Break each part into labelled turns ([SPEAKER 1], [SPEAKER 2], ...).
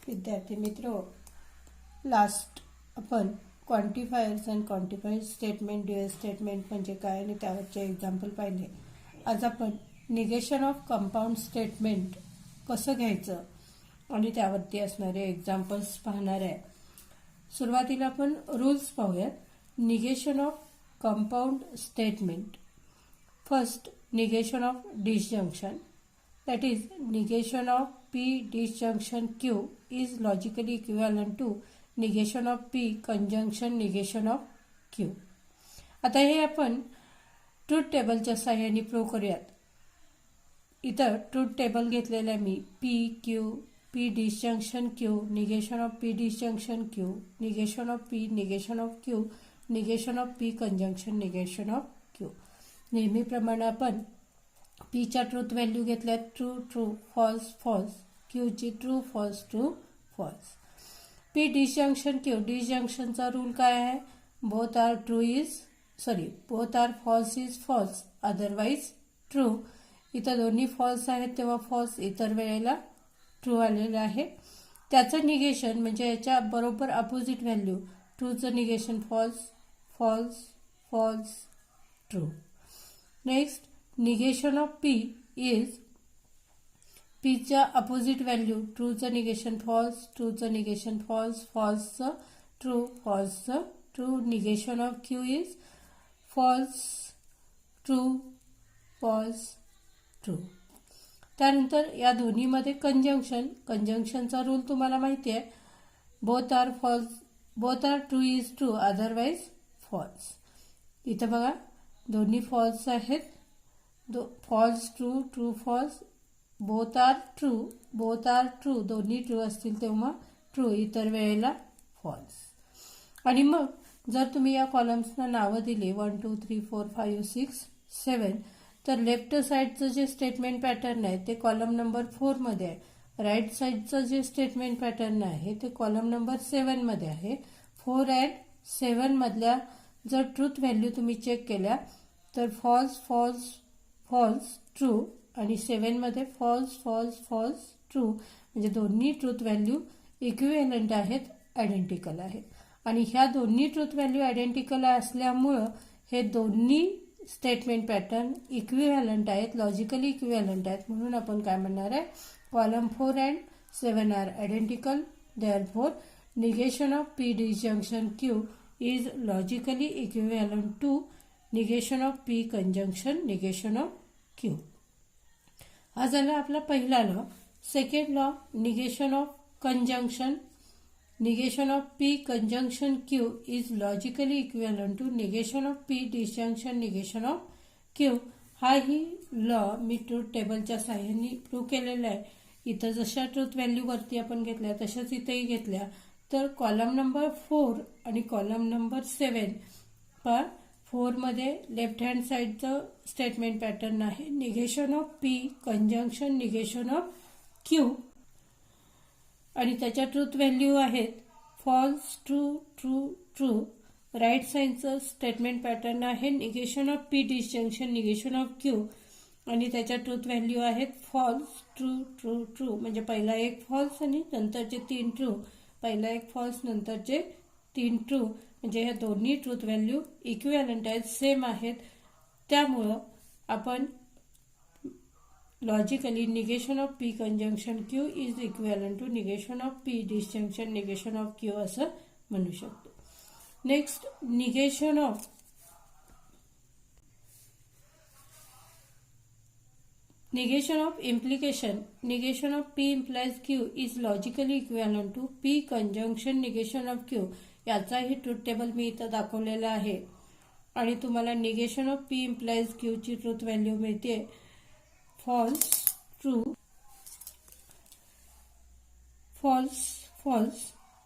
[SPEAKER 1] विद्यार्थी मित्रो, लास्ट आपण quantifiers and quantified statement, dual statement म्हणजे काय आणि त्यावरचे एक्झाम्पल पाहिले. आज आपण निगेशन ऑफ कंपाऊंड स्टेटमेंट कसं घ्यायचं आणि त्यावरती असणारे एक्झाम्पल्स पाहणार आहे. सुरुवातीला आपण रूल्स पाहूयात. Negation of compound statement. First, negation of disjunction, that is negation of P disjunction Q is logically equivalent to negation of P conjunction negation of Q. आता हे आपण ट्रूथ टेबलच्या सहाय्याने प्रूव्ह करूयात. इथं ट्रूथ टेबल घेतलेलं आहे मी. P disjunction Q, negation of P disjunction Q, negation of P, negation of Q, negation of P conjunction negation of Q. नेहमीप्रमाणे आपण पीच्या ट्रूथ व्हॅल्यू घेतल्या, ट्रू ट्रू, फॉल्स फॉल्स. क्यूची true false true false. P disjunction Q. डिसजंक्शनचा rule काय आहे? Both are false is false, otherwise true. इथं दोन्ही फॉल्स आहेत तेव्हा फॉल्स, इतर वेळेला ट्रू आलेलं आहे. त्याचं निगेशन म्हणजे याच्या बरोबर अपोजिट व्हॅल्यू. ट्रूचं negation false, false, false, true. Next, negation of P is Pच्या अपोजिट व्हॅल्यू. ट्रूचं निगेशन फॉल्स, ट्रूचं निगेशन फॉल्स, फॉल्सचं ट्रू, फॉल्सचं true. Negation of Q is false, true, false, true. त्यानंतर या दोन्हीमध्ये कंजंक्शनचा रूल तुम्हाला माहिती आहे. Both are true is true, otherwise false. इथं बघा दोन्ही फॉल्स आहेत. False true, true false. Both are true, दोन्ही ट्रू असतील तेव्हा ट्रू, इतर वेळेला फॉल्स. आणि मग जर तुम्ही या कॉलम्सना नावं दिली 1 2 3 4 5 6 7, तर लेफ्ट साईडचं जे स्टेटमेंट पॅटर्न आहे ते कॉलम नंबर 4 मध्ये आहे. राईट साईडचं जे स्टेटमेंट पॅटर्न आहे ते कॉलम नंबर 7 मध्ये आहे. 4 अँड 7 मधल्या जर ट्रूथ व्हॅल्यू तुम्ही चेक केल्या तर फॉल्स फॉल्स फॉल्स ट्रू आणि 7 मध्ये फॉल्स फॉल्स फॉल्स ट्रू, म्हणजे दोन्ही ट्रूथ व्हॅल्यू इक्विव्हॅलंट आहेत, आयडेंटिकल आहेत. आणि ह्या दोन्ही ट्रूथ व्हॅल्यू आयडेंटिकल असल्यामुळं हे दोन्ही स्टेटमेंट पॅटर्न इक्विव्हॅलंट आहेत, लॉजिकली इक्विव्हॅलंट आहेत. म्हणून आपण काय म्हणणार आहे? Column 4 and 7 are identical, therefore negation of P disjunction Q is logically equivalent to negation of P conjunction negation of Q. हा झाला आपला पहिला law. Second law, negation of conjunction. Negation of P conjunction Q is logically equivalent to negation of P disjunction negation of Q. हा ही law मी truth टेबलच्या सहाय्याने prove केलेला आहे. इथं जशा ट्रूथ व्हॅल्यू वरती आपण घेतल्या तशाच इथेही घेतल्या. तर कॉलम नंबर 4 आणि कॉलम नंबर 7 पा 4 मध्ये लेफ्ट हँड साईडचं स्टेटमेंट पॅटर्न आहे negation of P conjunction negation of Q, आणि त्याच्या ट्रूथ व्हॅल्यू आहेत false, true, true, true. Right साईडचं स्टेटमेंट पॅटर्न आहे negation of P disjunction negation of Q, आणि त्याच्या ट्रूथ व्हॅल्यू आहेत फॉल्स, ट्रू, ट्रू, ट्रू, म्हणजे पहिला एक फॉल्स आणि नंतरचे 3 ट्रू. पहिला एक फॉल्स नंतरचे 3 ट्रू, म्हणजे ह्या दोन्ही ट्रूथ व्हॅल्यू इक्विव्हॅलंट आहेत, सेम आहेत. त्यामुळं आपण logically negation of P conjunction Q is equivalent to negation of P disjunction negation of Q असं म्हणू शकतो. Next, negation of implication. Negation of P implies Q is logically equivalent to P conjunction negation of Q. याचाही truth table मी इथं दाखवलेला आहे. आणि तुम्हाला negation of P implies Q ची ट्रूथ व्हॅल्यू मिळते फॉल्स, ट्रू, फॉल्स, फॉल्स,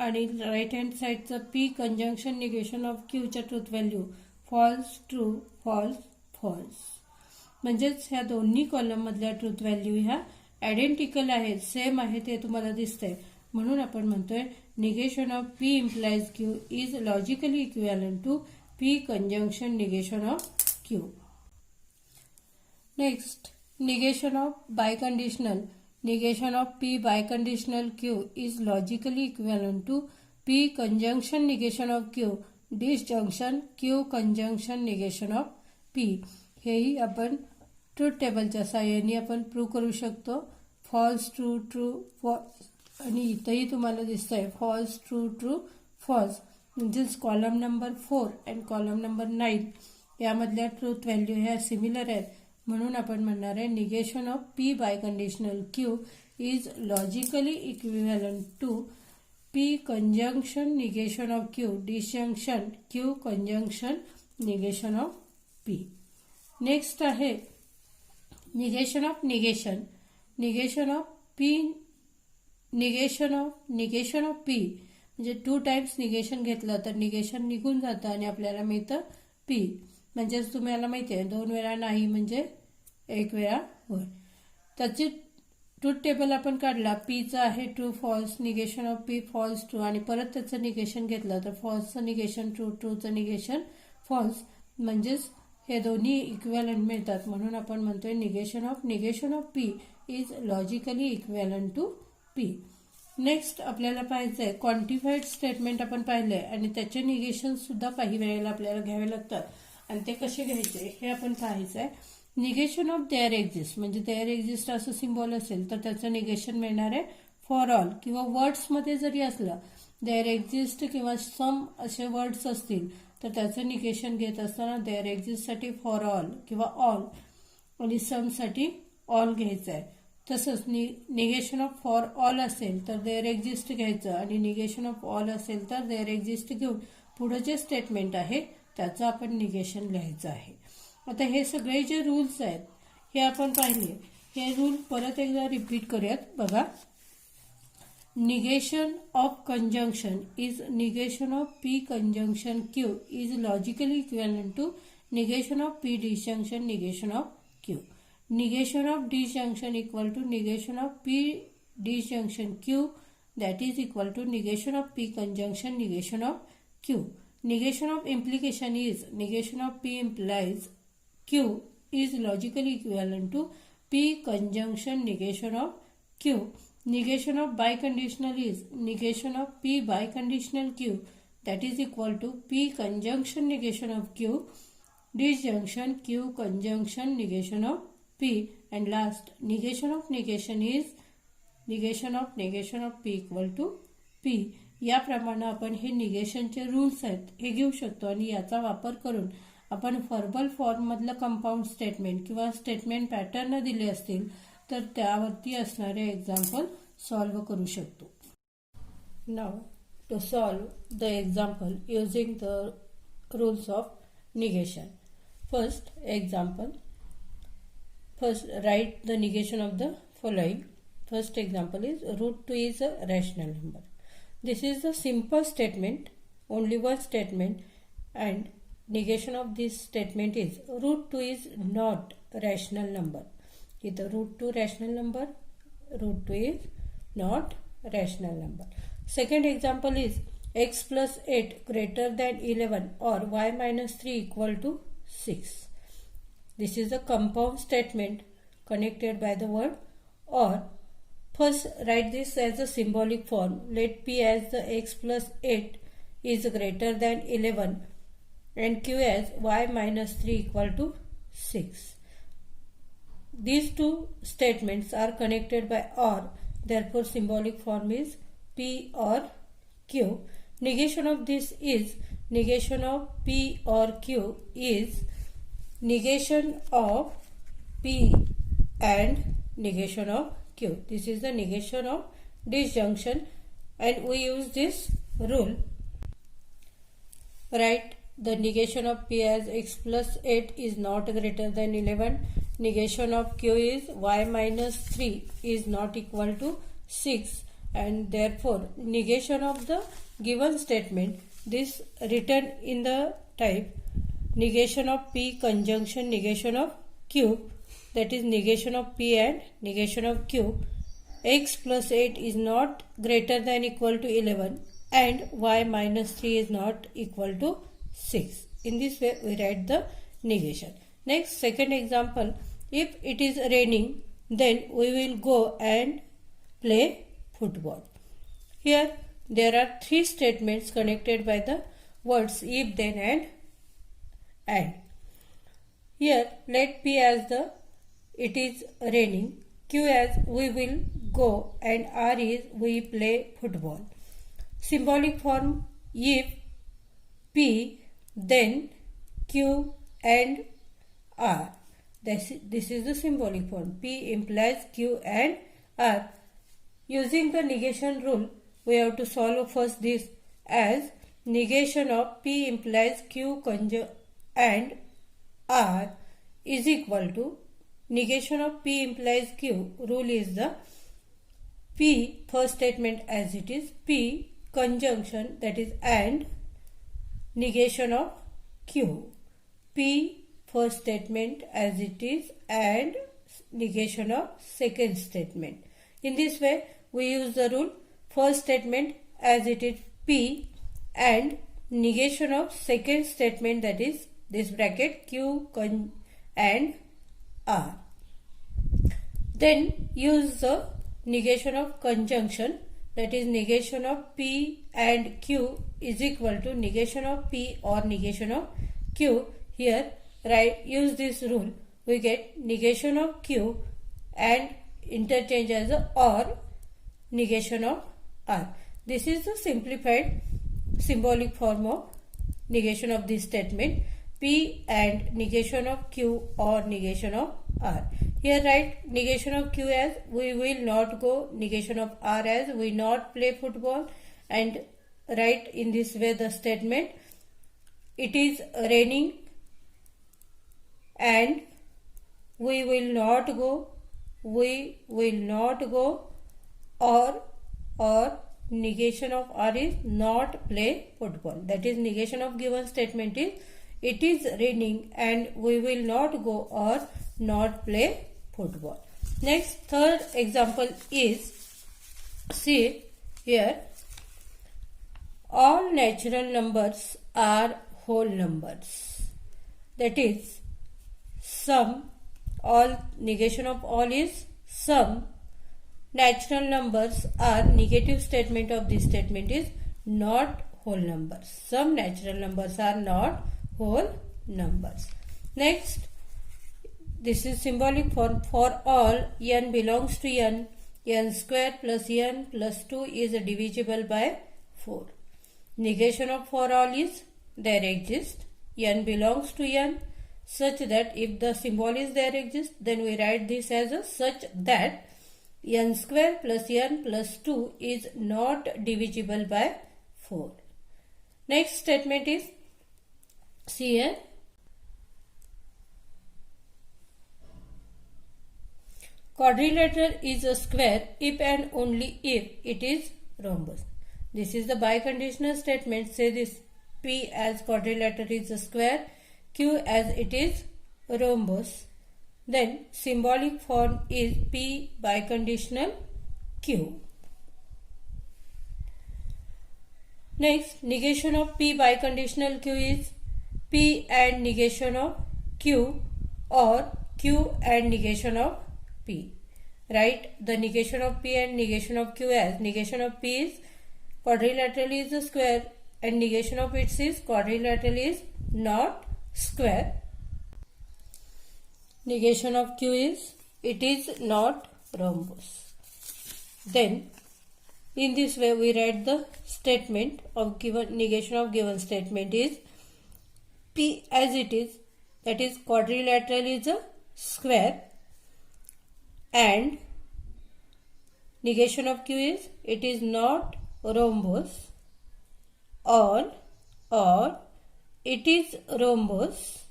[SPEAKER 1] आणि राईट हँड साईडचं P conjunction negation of Q च्या truth value false, true, false, false. म्हणजेच ह्या दोन्ही कॉलम मधल्या ट्रूथ व्हॅल्यू ह्या आयडेंटिकल आहेत, सेम आहेत, हे तुम्हाला दिसतंय. म्हणून आपण म्हणतोय negation of P implies Q is logically equivalent to P conjunction negation of Q. Next, negation of biconditional. negation of P biconditional Q is logically equivalent to P conjunction negation of Q disjunction Q conjunction negation of P. हेही आपण truth टेबलच्या साहाय्याने आपण prove करू शकतो. False true true false आणि इथंही तुम्हाला दिसतंय फॉल्स ट्रू ट्रू फॉल्स. म्हणजेच column number 4 and column number 9 यामधल्या ट्रूथ व्हॅल्यू ह्या सिमिलर आहेत. म्हणून आपण म्हणणार आहे negation of P biconditional Q is logically equivalent to P conjunction negation of Q disjunction Q conjunction negation of P. Next आहे negation of negation. Negation of P negation of P म्हणजे 2 times negation घेतलं तर negation निघून जातं आणि आपल्याला मिळतं P. म्हणजेच तुम्हाला माहिती आहे 2 वेळा नाही म्हणजे 1 वेळा होय. त्याची ट्रूथ टेबल आपण काढला. पीचं आहे true false negation of P false true आणि परत त्याचं निगेशन घेतलं तर फॉल्सचं निगेशन ट्रू ट्रूचं निगेशन फॉल्स. म्हणजेच हे दोन्ही इक्विव्हॅलंट मिळतात. म्हणून आपण म्हणतोय negation of P is logically equivalent to P. Next आपल्याला पाहायचं आहे क्वांटिफाईड स्टेटमेंट आपण पाहिले आणि त्याचे निगेशन सुद्धा काही वेळेला आपल्याला घ्यावे लागतात आणि ते कसे घ्यायचे हे आपण पाहायचं आहे. निगेशन ऑफ देअर एक्झिस्ट म्हणजे देअर एक्झिस्ट असं सिम्बॉल असेल तर त्याचं निगेशन मिळणार आहे फॉर ऑल किंवा वर्ड्समध्ये जरी असलं देअर एक्झिस्ट किंवा सम असे वर्ड्स असतील तर त्याचं निगेशन घेत असताना देअर एक्झिस्टसाठी फॉर ऑल किंवा ऑल आणि समसाठी ऑल घ्यायचं आहे. तसंच निगेशन ऑफ फॉर ऑल असेल तर देअर एक्झिस्ट घ्यायचं आणि निगेशन ऑफ ऑल असेल तर देअर एक्झिस्ट घेऊन पुढे जे स्टेटमेंट आहे त्याचं आपण निगेशन लिहायचं आहे. आता हे सगळे जे रूल्स आहेत हे आपण पाहिले. हे रूल परत एकदा रिपीट करूयात बघा. Negation of conjunction is negation of P conjunction Q is logically equivalent to negation of P disjunction negation of Q. Negation of disjunction equal to negation of P disjunction Q that is equal to negation of P conjunction negation of Q. Negation of implication is negation of P implies Q is logically equivalent to P conjunction negation of Q. Negation of biconditional is negation of P biconditional Q that is equal to P conjunction negation of Q disjunction Q conjunction negation of P. And last negation of is negation of P equal to P. याप्रमाणे आपण हे निगेशनचे rules आहेत हे घेऊ शकतो आणि याचा वापर करून आपण व्हर्बल फॉर्ममधलं कंपाऊंड स्टेटमेंट किंवा स्टेटमेंट पॅटर्न दिले असतील तर त्यावरती असणारे एक्झाम्पल सॉल्व्ह करू शकतो. Now to solve the example using the rules of negation. First example. First, write the negation of the following. First example is root 2 is a rational number. This is a simple statement, only one statement, and negation of this statement is root 2 is not rational number. Either root 2 rational number, root 2 is not rational number. Second example is x plus 8 greater than 11 or y minus 3 equal to 6. This is a compound statement connected by the word or. First, write this as a symbolic form. Let P as the x plus 8 is greater than 11 and Q as y minus 3 equal to 6. These two statements are connected by or. Therefore, symbolic form is P or Q. Negation of this is negation of P or Q is negation of P and negation of Q. This is the negation of disjunction and we use this rule. Write the negation of P as x plus 8 is not greater than 11. Negation of Q is y minus 3 is not equal to 6 and therefore negation of the given statement, this written in the type negation of P conjunction negation of Q, that is negation of P and negation of Q. X plus 8 is not greater than equal to 11 and y minus 3 is not equal to 6. In this way we write the negation. Next, second example, if it is raining, then we will go and play football. Here there are three statements connected by the words if, then and. Here let P as the it is raining, Q as we will go, and R is we play football. Symbolic form if, P, then Q and R. This is the symbolic form. P implies Q and R. Using the negation rule, we have to solve first this as negation of P implies Q and R is equal to negation of P implies Q. Rule is the P first statement as it is, P conjunction that is and negation of Q. P first statement as it is and negation of second statement. In this way we use the rule first statement as it is P and negation of second statement that is this bracket Q and R. Then use the negation of conjunction that is negation of P and Q is equal to negation of P or negation of Q. Here use this rule, we get negation of Q and interchange as a or negation of R. This is the simplified symbolic form of negation of this statement, P and negation of Q or negation of R. Here write negation of Q as we will not go, negation of R as we not play football, and write in this way the statement it is raining and we will not go, or negation of R is not play football. That is negation of given statement is it is raining and we will not go or not play football. Next third example is, see here, all natural numbers are whole numbers. That is sum, all negation of all is sum. Natural numbers are negative statement of this statement is not whole numbers. Some natural numbers are not whole numbers. Next, this is symbolic form for all n belongs to n square plus n plus 2 is divisible by 4. Negation of for all is there exists n belongs to n such that if the symbol is there exists, then we write this as a such that n square plus n plus 2 is not divisible by 4. Next statement is, see here, quadrilateral is a square if and only if it is rhombus. This is the biconditional statement. Say this P as quadrilateral is a square, Q as it is rhombus. Then symbolic form is P biconditional Q. Next, negation of P biconditional Q is P and negation of Q or Q and negation of P. Write the negation of P and negation of Q as negation of P is quadrilateral is a square and negation of it is quadrilateral is not square. Negation of Q is it is not rhombus. Then in this way we write the statement of given negation of given statement is P as it is, that is quadrilateral is a square, and negation of Q is it is not rhombus or it is rhombus,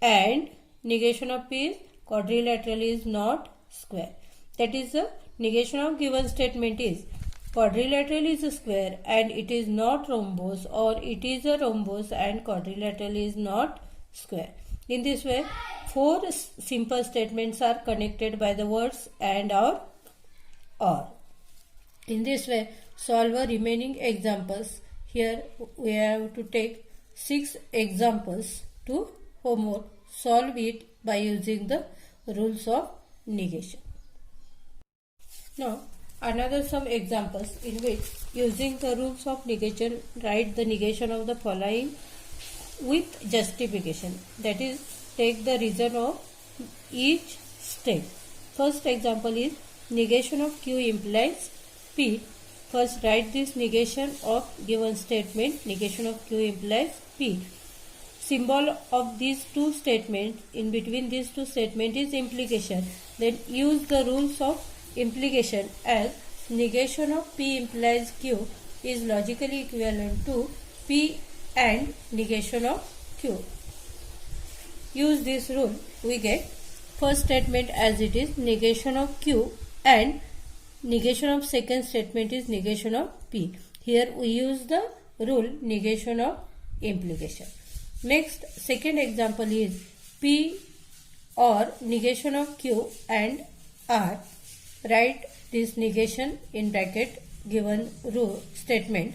[SPEAKER 1] and negation of P is quadrilateral is not square. That is the negation of given statement is quadrilateral is a square and it is not rhombus, or it is a rhombus and quadrilateral is not square. In this way, 4 simple statements are connected by the words and or. In this way, solve the remaining examples. Here we have to take 6 examples to homework. Solve it by using the rules of negation. Now, another some examples in which using the rules of negation, write the negation of the following with justification. That is, take the reason of each step. First example is negation of Q implies P. First, write this negation of given statement. Negation of Q implies P. Symbol of these two statements, in between these two statements is implication. Then use the rules of implication as negation of P implies Q is logically equivalent to P and negation of Q. Use this rule, we get first statement as it is negation of Q and negation of second statement is negation of P. Here we use the rule negation of implication. Next, second example is P or negation of Q and R. Write this negation in bracket given rule statement.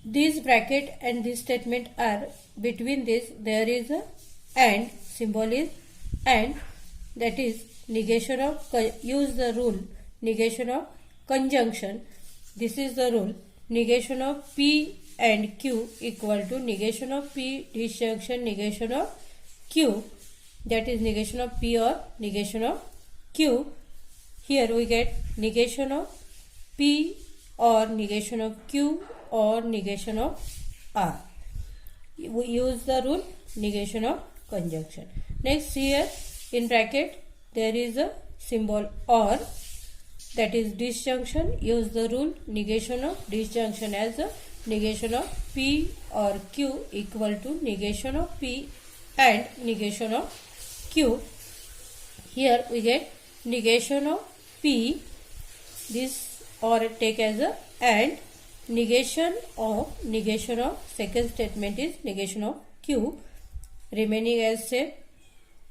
[SPEAKER 1] This bracket and this statement are between this there is a and, symbol is and, that is negation of, use the rule negation of conjunction. This is the rule negation of P and Q equal to negation of P disjunction negation of Q, that is negation of P or negation of Q. Here we get negation of P or negation of Q or negation of R. We use the rule negation of conjunction. Next, here in bracket there is a symbol or, that is disjunction. Use the rule negation of disjunction as a negation of P or Q equal to negation of P and negation of Q. Here we get negation of P, this or take as a and, negation of second statement is negation of Q remaining as same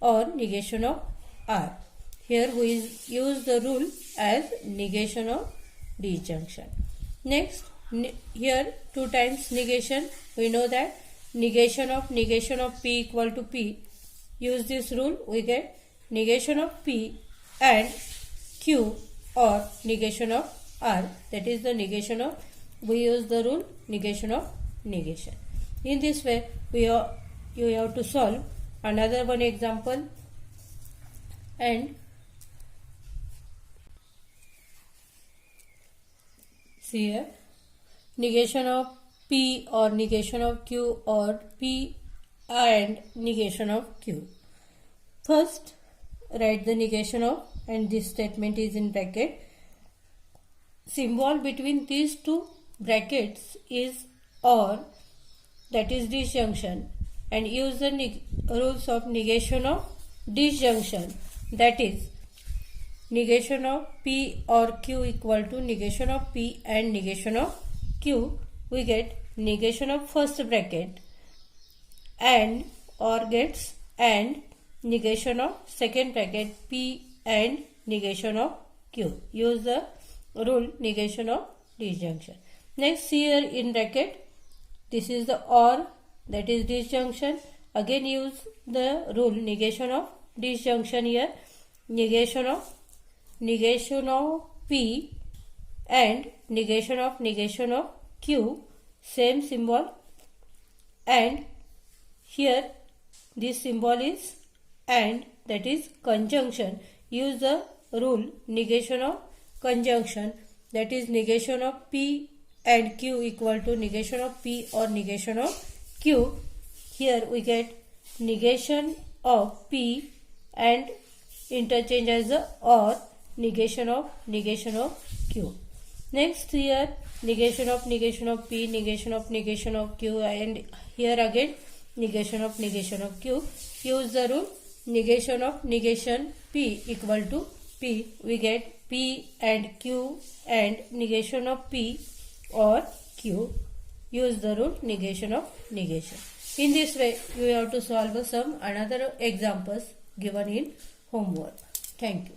[SPEAKER 1] or negation of R. Here we use the rule as negation of disjunction. Next, here two times negation. We know that negation of P equal to P. Use this rule, we get negation of P and Q or negation of R, that is the negation of, we use the rule negation of negation. In this way you have to solve another one example. And see here negation of P or negation of Q or P and negation of Q. First, write the negation of, and this statement is in bracket. Symbol between these two brackets is or, that is disjunction, and use the rules of negation of disjunction, that is negation of P or Q equal to negation of P and negation of Q. We get negation of first bracket and or gets and negation of second bracket P and negation of Q. Use the rule negation of disjunction. Next, here in bracket this is the or, that is disjunction. Again use the rule negation of disjunction. Here negation of P and negation of Q, same symbol, and here this symbol is and, that is conjunction. Use the rule negation of conjunction, that is negation of P and Q equal to negation of P or negation of Q. Here we get negation of P and interchange as a or negation of Q. Next, here negation of P, negation of Q, and here again negation of Q. Use the rule negation P equal to P. We get P and Q and negation of P or Q. Use the rule negation of negation. In this way, you have to solve some another examples given in homework. Thank you.